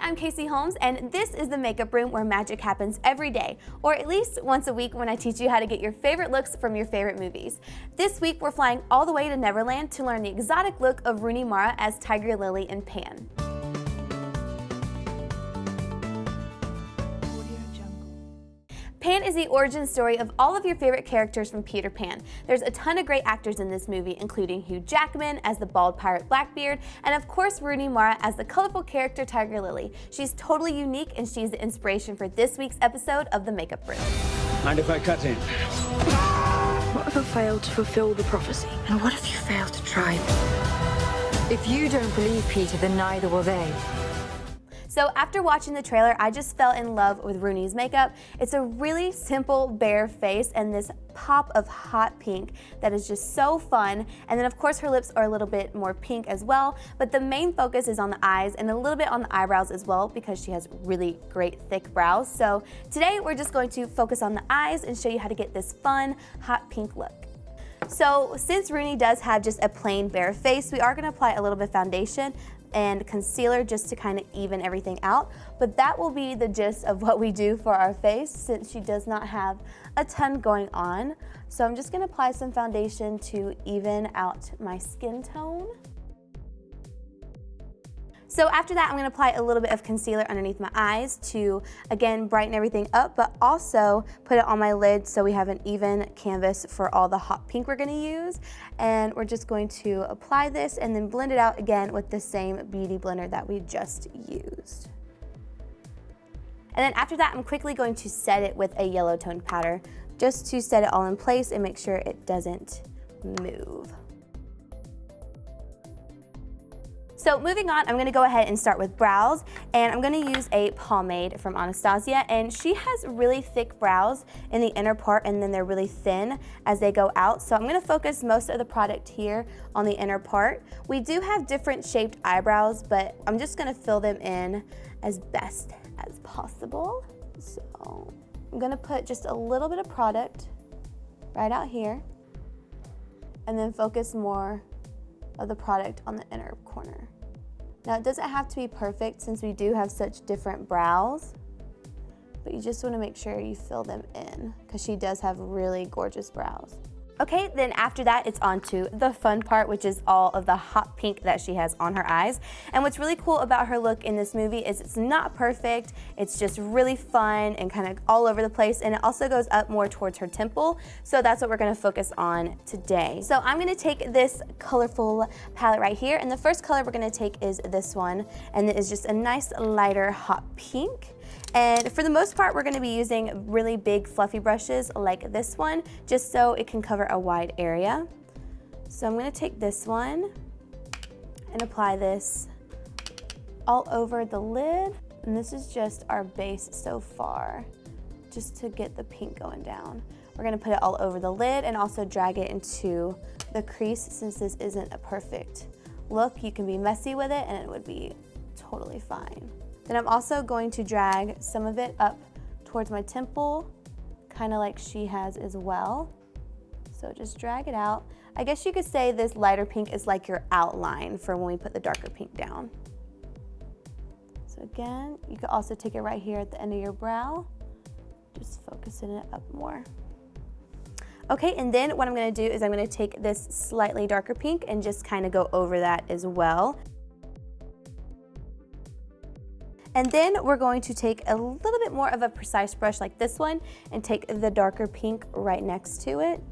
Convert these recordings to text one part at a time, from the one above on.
I'm Casey Holmes, and this is the Makeup Room where magic happens every day, or at least once a week when I teach you how to get your favorite looks from your favorite movies. This week we're flying all the way to Neverland to learn the exotic look of Rooney Mara as Tiger Lily in Pan. Pan is the origin story of all of your favorite characters from Peter Pan. There's a ton of great actors in this movie, including Hugh Jackman as the bald Pirate Blackbeard, and of course Rooney Mara as the colorful character Tiger Lily. She's totally unique, and she's the inspiration for this week's episode of The Makeup Room. Mind if I cut in? What if I failed to fulfill the prophecy? And what if you fail to try? If you don't believe Peter, then neither will they. So after watching the trailer, I just fell in love with Rooney's makeup. It's a really simple, bare face and this pop of hot pink that is just so fun. And then of course her lips are a little bit more pink as well, but the main focus is on the eyes and a little bit on the eyebrows as well because she has really great thick brows. So today we're just going to focus on the eyes and show you how to get this fun, hot pink look. So since Rooney does have just a plain bare face, we are going to apply a little bit of foundation and concealer just to kind of even everything out. But that will be the gist of what we do for our face since she does not have a ton going on. So I'm just gonna apply some foundation to even out my skin tone. So after that, I'm gonna apply a little bit of concealer underneath my eyes to, again, brighten everything up, but also put it on my lid so we have an even canvas for all the hot pink we're gonna use. And we're just going to apply this and then blend it out again with the same beauty blender that we just used. And then after that, I'm quickly going to set it with a yellow toned powder just to set it all in place and make sure it doesn't move. So moving on, I'm gonna go ahead and start with brows, and I'm gonna use a pomade from Anastasia, and she has really thick brows in the inner part and then they're really thin as they go out. So I'm gonna focus most of the product here on the inner part. We do have different shaped eyebrows, but I'm just gonna fill them in as best as possible. So I'm gonna put just a little bit of product right out here and then focus more of the product on the inner corner. Now it doesn't have to be perfect since we do have such different brows, but you just want to make sure you fill them in because she does have really gorgeous brows. Okay, then after that, it's on to the fun part, which is all of the hot pink that she has on her eyes. And what's really cool about her look in this movie is it's not perfect, it's just really fun and kind of all over the place, and it also goes up more towards her temple, so that's what we're gonna focus on today. So I'm gonna take this colorful palette right here, and the first color we're gonna take is this one, and it is just a nice lighter hot pink. And for the most part, we're gonna be using really big fluffy brushes like this one, just so it can cover a wide area. So I'm gonna take this one and apply this all over the lid. And this is just our base so far, just to get the pink going down. We're gonna put it all over the lid and also drag it into the crease. Since this isn't a perfect look, you can be messy with it and it would be totally fine. Then I'm also going to drag some of it up towards my temple, kind of like she has as well. So just drag it out. I guess you could say this lighter pink is like your outline for when we put the darker pink down. So again, you could also take it right here at the end of your brow, just focusing it up more. Okay, and then what I'm gonna do is I'm gonna take this slightly darker pink and just kind of go over that as well. And then we're going to take a little bit more of a precise brush like this one and take the darker pink right next to it.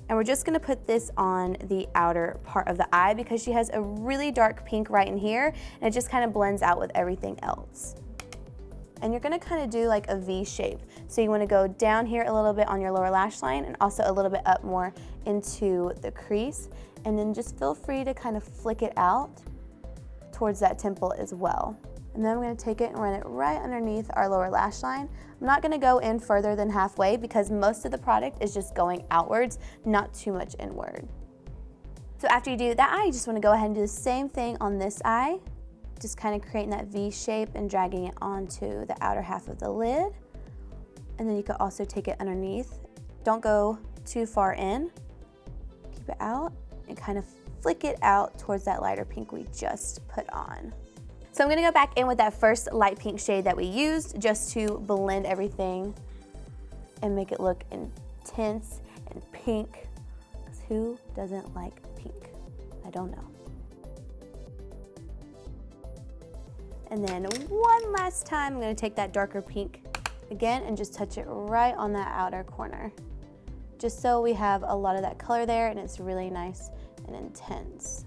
And we're just gonna put this on the outer part of the eye because she has a really dark pink right in here and it just kind of blends out with everything else. And you're gonna kind of do like a V shape. So you wanna go down here a little bit on your lower lash line and also a little bit up more into the crease. And then just feel free to kind of flick it out towards that temple as well. And then I'm gonna take it and run it right underneath our lower lash line. I'm not gonna go in further than halfway because most of the product is just going outwards, not too much inward. So after you do that eye, you just wanna go ahead and do the same thing on this eye. Just kind of creating that V shape and dragging it onto the outer half of the lid. And then you could also take it underneath. Don't go too far in. Keep it out and kind of flick it out towards that lighter pink we just put on. So I'm gonna go back in with that first light pink shade that we used just to blend everything and make it look intense and pink. 'Cause who doesn't like pink? I don't know. And then one last time, I'm gonna take that darker pink again and just touch it right on that outer corner. Just so we have a lot of that color there and it's really nice and intense.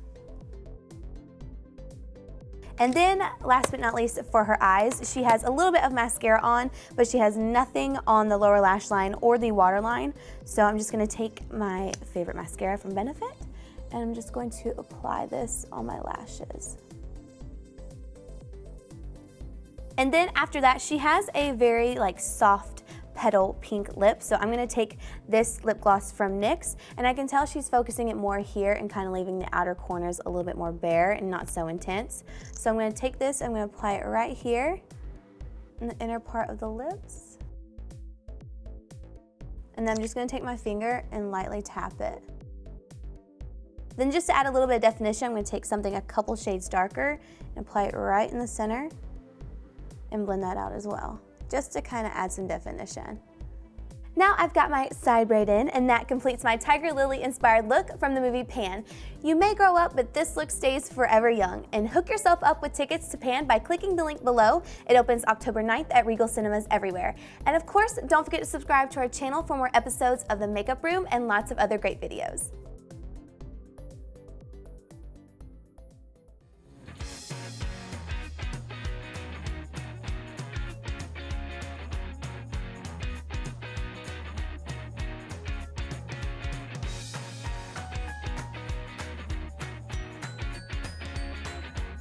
And then last but not least, for her eyes, she has a little bit of mascara on, but she has nothing on the lower lash line or the waterline. So I'm just gonna take my favorite mascara from Benefit and I'm just going to apply this on my lashes. And then after that, she has a very like soft petal pink lip. So I'm gonna take this lip gloss from NYX and I can tell she's focusing it more here and kind of leaving the outer corners a little bit more bare and not so intense. So I'm gonna take this, I'm gonna apply it right here in the inner part of the lips. And then I'm just gonna take my finger and lightly tap it. Then just to add a little bit of definition, I'm gonna take something a couple shades darker and apply it right in the center and blend that out as well, just to kind of add some definition. Now I've got my side braid in, and that completes my Tiger Lily inspired look from the movie Pan. You may grow up, but this look stays forever young. And hook yourself up with tickets to Pan by clicking the link below. It opens October 9th at Regal Cinemas everywhere. And of course, don't forget to subscribe to our channel for more episodes of The Makeup Room and lots of other great videos.